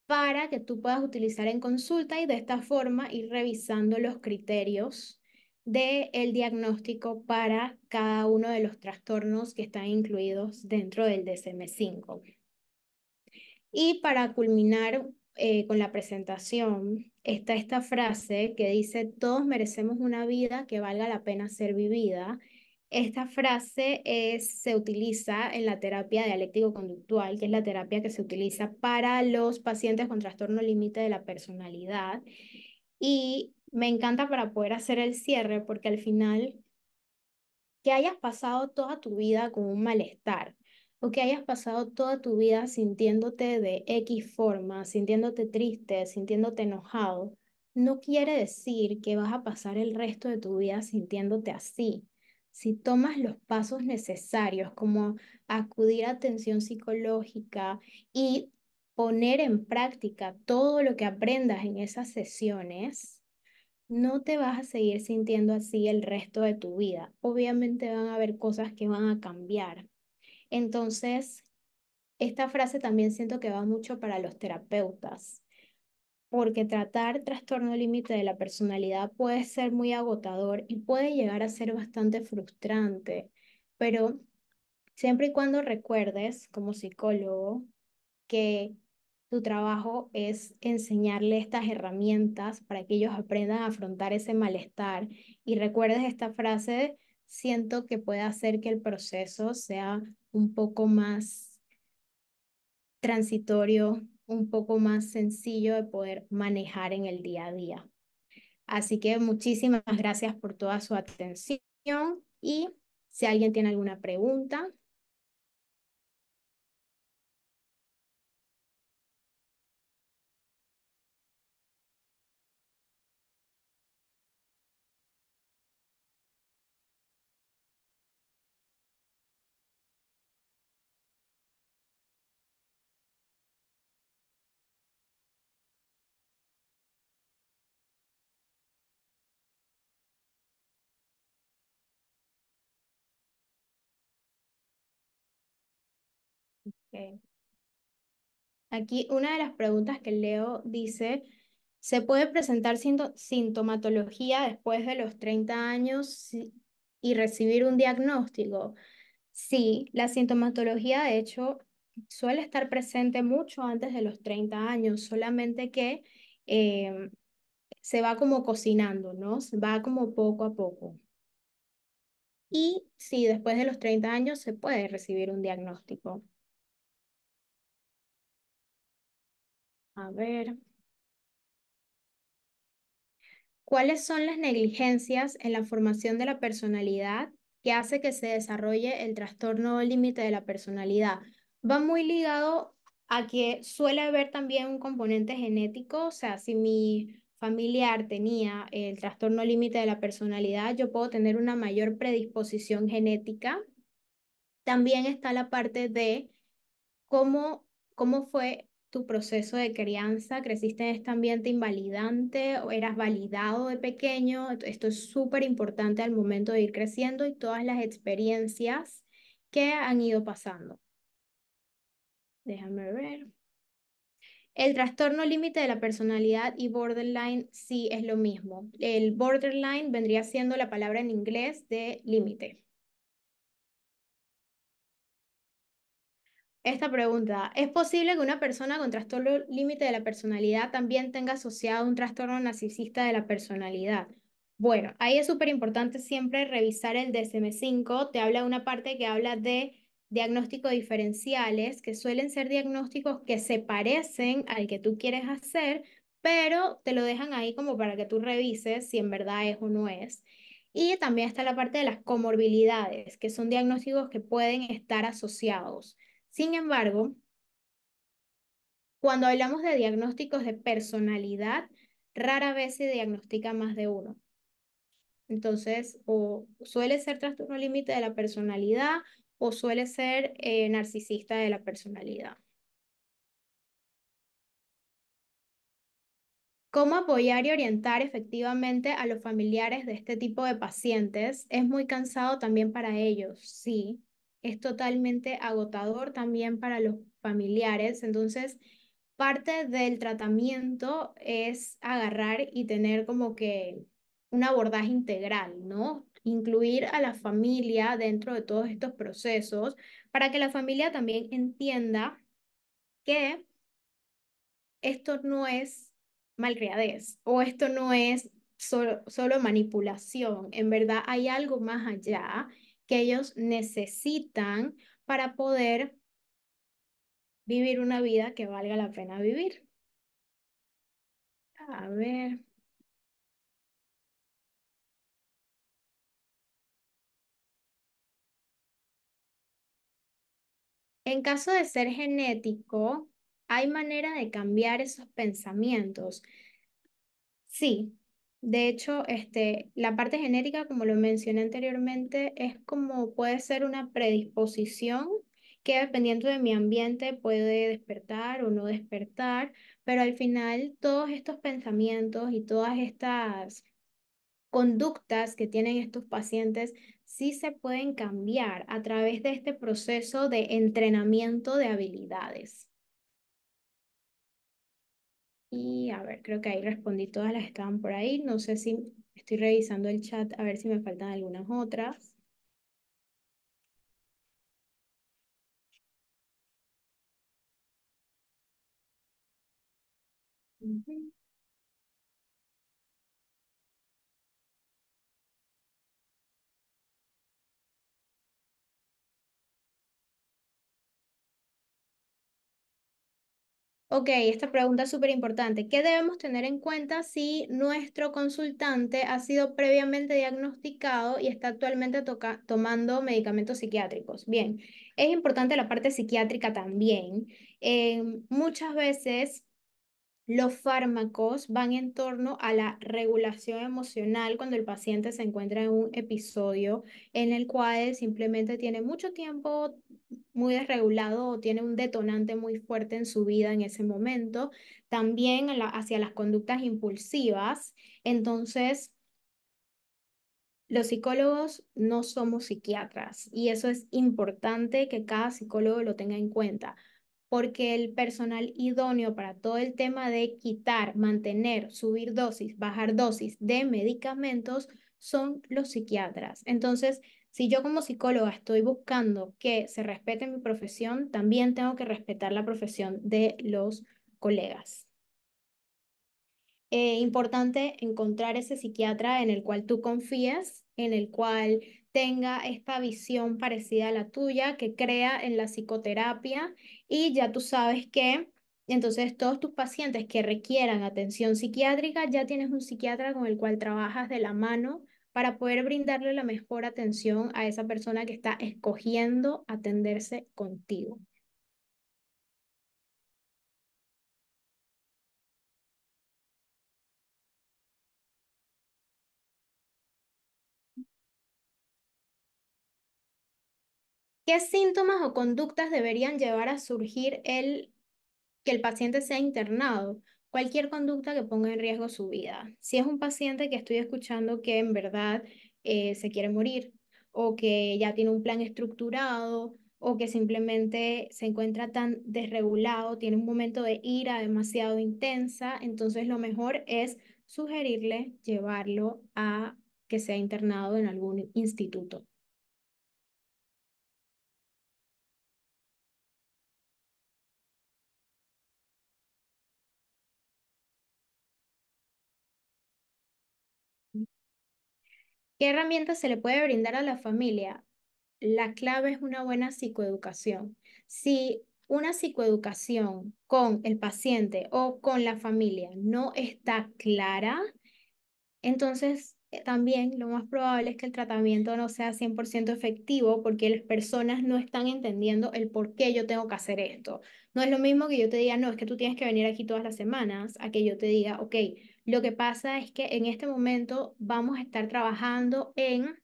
para que tú puedas utilizar en consulta y de esta forma ir revisando los criterios del diagnóstico para cada uno de los trastornos que están incluidos dentro del DSM-5. Y para culminar con la presentación, está esta frase que dice, todos merecemos una vida que valga la pena ser vivida. Esta frase se utiliza en la terapia dialéctico-conductual, que es la terapia que se utiliza para los pacientes con trastorno límite de la personalidad. Y me encanta para poder hacer el cierre, porque al final que hayas pasado toda tu vida con un malestar o que hayas pasado toda tu vida sintiéndote de X forma, sintiéndote triste, sintiéndote enojado, no quiere decir que vas a pasar el resto de tu vida sintiéndote así. Si tomas los pasos necesarios como acudir a atención psicológica y poner en práctica todo lo que aprendas en esas sesiones, no te vas a seguir sintiendo así el resto de tu vida. Obviamente van a haber cosas que van a cambiar. Entonces, esta frase también siento que va mucho para los terapeutas, porque tratar trastorno límite de la personalidad puede ser muy agotador y puede llegar a ser bastante frustrante, pero siempre y cuando recuerdes como psicólogo que tu trabajo es enseñarle estas herramientas para que ellos aprendan a afrontar ese malestar. Y recuerdes esta frase, siento que puede hacer que el proceso sea un poco más transitorio, un poco más sencillo de poder manejar en el día a día. Así que muchísimas gracias por toda su atención y si alguien tiene alguna pregunta. Ok. Aquí una de las preguntas que leo dice, ¿se puede presentar sintomatología después de los 30 años y recibir un diagnóstico? Sí, la sintomatología de hecho suele estar presente mucho antes de los 30 años, solamente que eh, se va como cocinando, ¿no? Se va como poco a poco. Y sí, después de los 30 años se puede recibir un diagnóstico. A ver. ¿Cuáles son las negligencias en la formación de la personalidad que hace que se desarrolle el trastorno límite de la personalidad? Va muy ligado a que suele haber también un componente genético, o sea, si mi familiar tenía el trastorno límite de la personalidad, yo puedo tener una mayor predisposición genética. También está la parte de ¿cómo fue tu proceso de crianza? ¿Creciste en este ambiente invalidante o eras validado de pequeño? Esto es súper importante al momento de ir creciendo y todas las experiencias que han ido pasando. Déjame ver. El trastorno límite de la personalidad y borderline sí es lo mismo. El borderline vendría siendo la palabra en inglés de límite. Esta pregunta, ¿es posible que una persona con trastorno límite de la personalidad también tenga asociado un trastorno narcisista de la personalidad? Bueno, ahí es súper importante siempre revisar el DSM-5. Te habla de una parte que habla de diagnósticos diferenciales, que suelen ser diagnósticos que se parecen al que tú quieres hacer, pero te lo dejan ahí como para que tú revises si en verdad es o no es. Y también está la parte de las comorbilidades, que son diagnósticos que pueden estar asociados. Sin embargo, cuando hablamos de diagnósticos de personalidad, rara vez se diagnostica más de uno. Entonces, o suele ser trastorno límite de la personalidad o suele ser narcisista de la personalidad. ¿Cómo apoyar y orientar efectivamente a los familiares de este tipo de pacientes? Es muy cansado también para ellos, sí. Es totalmente agotador también para los familiares. Entonces, parte del tratamiento es agarrar y tener como que un abordaje integral, ¿no? Incluir a la familia dentro de todos estos procesos para que la familia también entienda que esto no es malcriadez o esto no es solo manipulación. En verdad hay algo más allá que ellos necesitan para poder vivir una vida que valga la pena vivir. A ver, en caso de ser genético, ¿hay manera de cambiar esos pensamientos? Sí, de hecho, la parte genética, como lo mencioné anteriormente, es como puede ser una predisposición que dependiendo de mi ambiente puede despertar o no despertar, pero al final todos estos pensamientos y todas estas conductas que tienen estos pacientes sí se pueden cambiar a través de este proceso de entrenamiento de habilidades. Y a ver, creo que ahí respondí todas las que estaban por ahí. No sé si estoy revisando el chat a ver si me faltan algunas otras. Ujú. Ok, esta pregunta es súper importante. ¿Qué debemos tener en cuenta si nuestro consultante ha sido previamente diagnosticado y está actualmente tomando medicamentos psiquiátricos? Bien, es importante la parte psiquiátrica también. Muchas veces los fármacos van en torno a la regulación emocional cuando el paciente se encuentra en un episodio en el cual simplemente tiene mucho tiempo muy desregulado o tiene un detonante muy fuerte en su vida en ese momento. También hacia las conductas impulsivas. Entonces, los psicólogos no somos psiquiatras y eso es importante que cada psicólogo lo tenga en cuenta porque el personal idóneo para todo el tema de quitar, mantener, subir dosis, bajar dosis de medicamentos son los psiquiatras. Entonces, si yo como psicóloga estoy buscando que se respete mi profesión, también tengo que respetar la profesión de los colegas. Importante encontrar ese psiquiatra en el cual tú confíes, en el cual tenga esta visión parecida a la tuya, que crea en la psicoterapia y ya tú sabes que entonces todos tus pacientes que requieran atención psiquiátrica, ya tienes un psiquiatra con el cual trabajas de la mano para poder brindarle la mejor atención a esa persona que está escogiendo atenderse contigo. ¿Qué síntomas o conductas deberían llevar a surgir que el paciente sea internado? Cualquier conducta que ponga en riesgo su vida. Si es un paciente que estoy escuchando que en verdad se quiere morir o que ya tiene un plan estructurado o que simplemente se encuentra tan desregulado, tiene un momento de ira demasiado intensa, entonces lo mejor es sugerirle llevarlo a que sea internado en algún instituto. ¿Qué herramientas se le puede brindar a la familia? La clave es una buena psicoeducación. Si una psicoeducación con el paciente o con la familia no está clara, entonces también lo más probable es que el tratamiento no sea 100% efectivo porque las personas no están entendiendo el por qué yo tengo que hacer esto. No es lo mismo que yo te diga, no, es que tú tienes que venir aquí todas las semanas, a que yo te diga, ok, lo que pasa es que en este momento vamos a estar trabajando en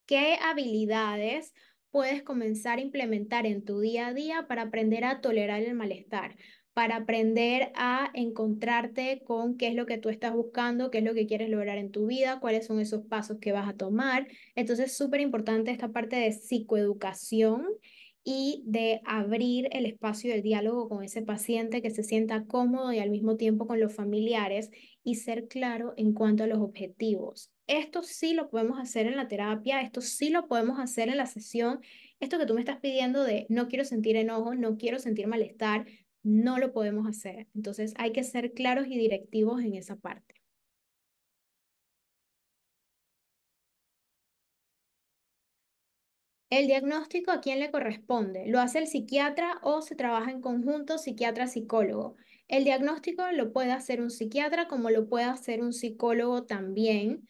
¿qué habilidades puedes comenzar a implementar en tu día a día para aprender a tolerar el malestar? Para aprender a encontrarte con qué es lo que tú estás buscando, qué es lo que quieres lograr en tu vida, cuáles son esos pasos que vas a tomar. Entonces, súper importante esta parte de psicoeducación y de abrir el espacio del diálogo con ese paciente que se sienta cómodo y al mismo tiempo con los familiares y ser claro en cuanto a los objetivos. Esto sí lo podemos hacer en la terapia, esto sí lo podemos hacer en la sesión. Esto que tú me estás pidiendo de no quiero sentir enojo, no quiero sentir malestar, no lo podemos hacer. Entonces hay que ser claros y directivos en esa parte. El diagnóstico, ¿a quién le corresponde? ¿Lo hace el psiquiatra o se trabaja en conjunto psiquiatra-psicólogo? El diagnóstico lo puede hacer un psiquiatra como lo puede hacer un psicólogo también.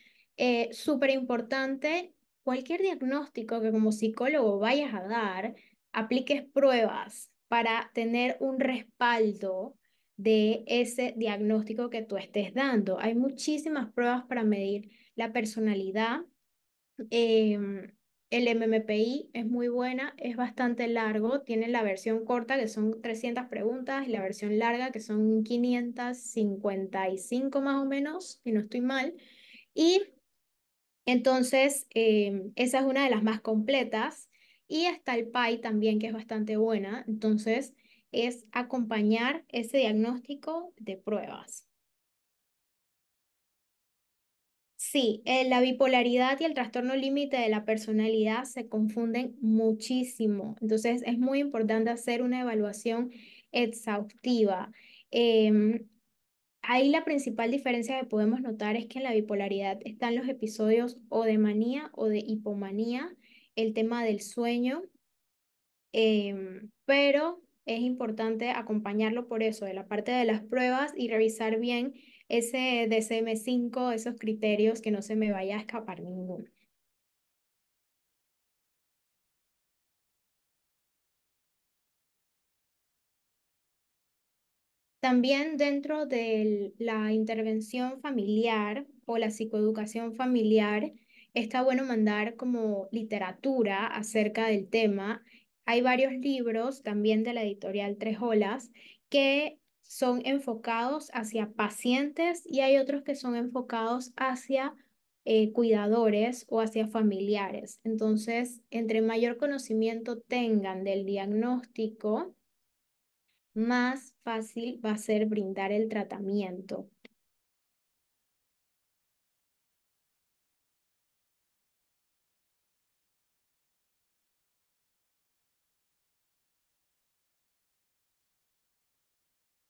Súper importante, cualquier diagnóstico que como psicólogo vayas a dar, apliques pruebas para tener un respaldo de ese diagnóstico que tú estés dando. Hay muchísimas pruebas para medir la personalidad. El MMPI es muy buena, es bastante largo, tiene la versión corta que son 300 preguntas y la versión larga que son 555 más o menos, si no estoy mal. Y entonces esa es una de las más completas y está el PAI también que es bastante buena. Entonces es acompañar ese diagnóstico de pruebas. Sí, la bipolaridad y el trastorno límite de la personalidad se confunden muchísimo. Entonces, es muy importante hacer una evaluación exhaustiva. Em, Ahí la principal diferencia que podemos notar es que en la bipolaridad están los episodios o de manía o de hipomanía, el tema del sueño, pero es importante acompañarlo por eso, de la parte de las pruebas y revisar bien ese DSM-5, esos criterios, que no se me vaya a escapar ninguno. También dentro de la intervención familiar o la psicoeducación familiar, está bueno mandar como literatura acerca del tema. Hay varios libros también de la editorial Tres Olas que son enfocados hacia pacientes y hay otros que son enfocados hacia cuidadores o hacia familiares. Entonces, entre mayor conocimiento tengan del diagnóstico, más fácil va a ser brindar el tratamiento.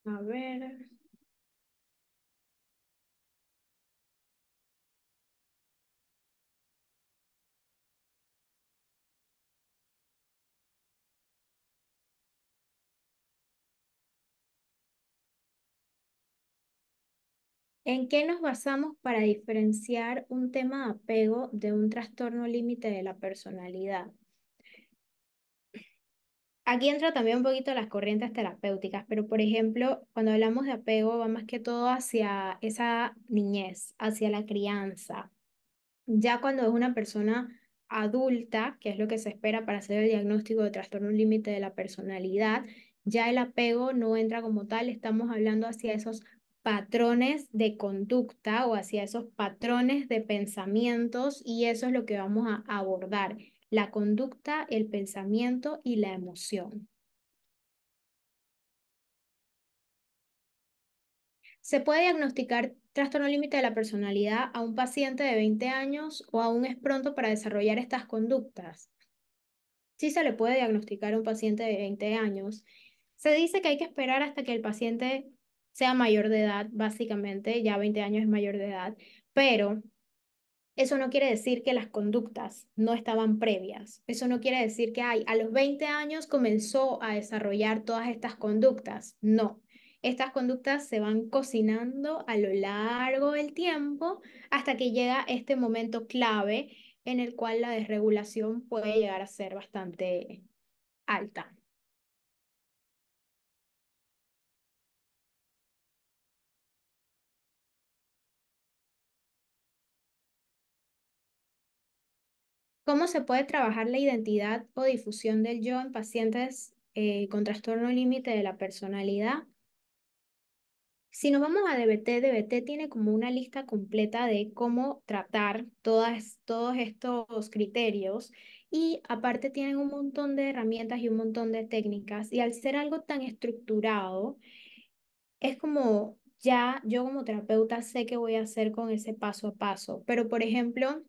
A ver, ¿en qué nos basamos para diferenciar un tema de apego de un trastorno límite de la personalidad? Aquí entra también un poquito las corrientes terapéuticas, pero por ejemplo, cuando hablamos de apego va más que todo hacia esa niñez, hacia la crianza. Ya cuando es una persona adulta, que es lo que se espera para hacer el diagnóstico de trastorno límite de la personalidad, ya el apego no entra como tal, estamos hablando hacia esos patrones de conducta o hacia esos patrones de pensamientos y eso es lo que vamos a abordar, la conducta, el pensamiento y la emoción. ¿Se puede diagnosticar trastorno límite de la personalidad a un paciente de 20 años o aún es pronto para desarrollar estas conductas? Sí se le puede diagnosticar a un paciente de 20 años. Se dice que hay que esperar hasta que el paciente sea mayor de edad, básicamente, ya 20 años es mayor de edad, pero Eso no quiere decir que las conductas no estaban previas. Eso no quiere decir que ay, a los 20 años comenzó a desarrollar todas estas conductas. No. Estas conductas se van cocinando a lo largo del tiempo hasta que llega este momento clave en el cual la desregulación puede llegar a ser bastante alta. ¿Cómo se puede trabajar la identidad o difusión del yo en pacientes con trastorno límite de la personalidad? Si nos vamos a DBT, DBT tiene como una lista completa de cómo tratar todos estos criterios y aparte tienen un montón de herramientas y un montón de técnicas y al ser algo tan estructurado, es como ya yo como terapeuta sé qué voy a hacer con ese paso a paso, pero por ejemplo...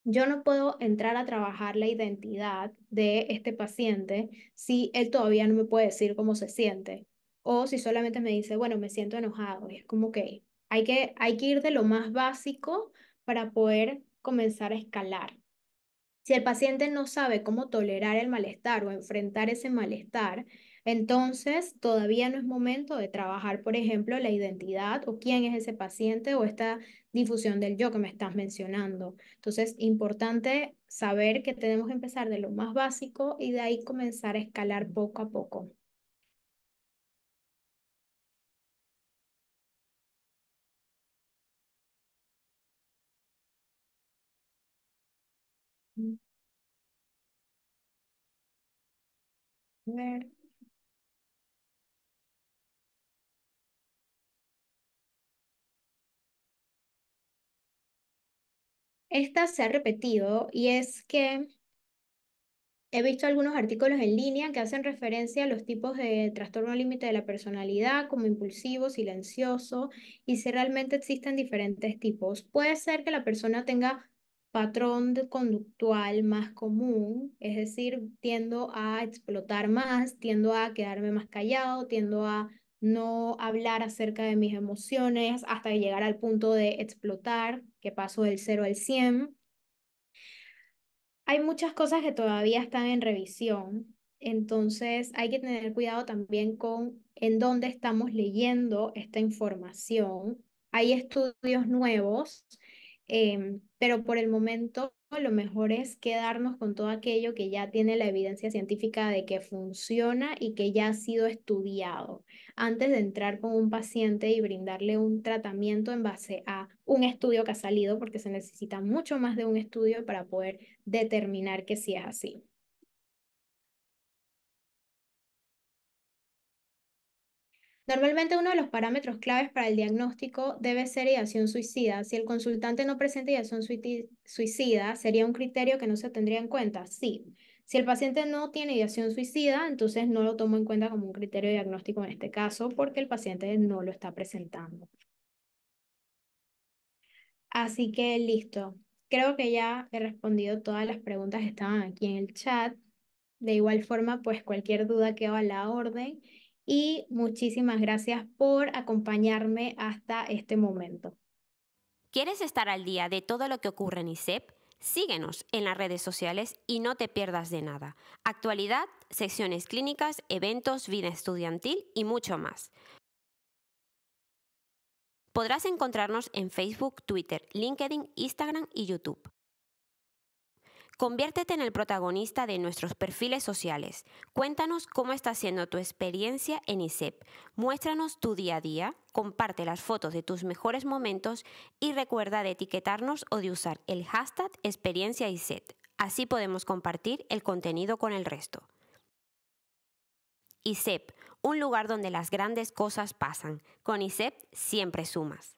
Yo no puedo entrar a trabajar la identidad de este paciente si él todavía no me puede decir cómo se siente. O si solamente me dice, bueno, me siento enojado. Y es como que hay que ir de lo más básico para poder comenzar a escalar. Si el paciente no sabe cómo tolerar el malestar o enfrentar ese malestar, entonces todavía no es momento de trabajar, por ejemplo, la identidad o quién es ese paciente o esta difusión del yo que me estás mencionando. Entonces, importante saber que tenemos que empezar de lo más básico y de ahí comenzar a escalar poco a poco. Mm, a ver. Esta se ha repetido y es que he visto algunos artículos en línea que hacen referencia a los tipos de trastorno límite de la personalidad, como impulsivo, silencioso, y si realmente existen diferentes tipos. Puede ser que la persona tenga conductual más común, es decir, tiendo a explotar más, tiendo a quedarme más callado, tiendo a no hablar acerca de mis emociones hasta llegar al punto de explotar, que paso del 0 al 100. Hay muchas cosas que todavía están en revisión, entonces hay que tener cuidado también con en dónde estamos leyendo esta información. Hay estudios nuevos, pero por el momento lo mejor es quedarnos con todo aquello que ya tiene la evidencia científica de que funciona y que ya ha sido estudiado antes de entrar con un paciente y brindarle un tratamiento en base a un estudio que ha salido, porque se necesita mucho más de un estudio para poder determinar que sí es así. Normalmente uno de los parámetros claves para el diagnóstico debe ser ideación suicida. Si el consultante no presenta ideación suicida, ¿sería un criterio que no se tendría en cuenta? Sí. Si el paciente no tiene ideación suicida, entonces no lo tomo en cuenta como un criterio diagnóstico en este caso porque el paciente no lo está presentando. Así que listo. Creo que ya he respondido todas las preguntas que estaban aquí en el chat. De igual forma, pues cualquier duda queda a la orden. Y muchísimas gracias por acompañarme hasta este momento. ¿Quieres estar al día de todo lo que ocurre en ISEP? Síguenos en las redes sociales y no te pierdas de nada. Actualidad, secciones clínicas, eventos, vida estudiantil y mucho más. Podrás encontrarnos en Facebook, Twitter, LinkedIn, Instagram y YouTube. Conviértete en el protagonista de nuestros perfiles sociales. Cuéntanos cómo está siendo tu experiencia en ISEP. Muéstranos tu día a día, comparte las fotos de tus mejores momentos y recuerda de etiquetarnos o de usar el hashtag experiencia ISEP. Así podemos compartir el contenido con el resto. ISEP, un lugar donde las grandes cosas pasan. Con ISEP siempre sumas.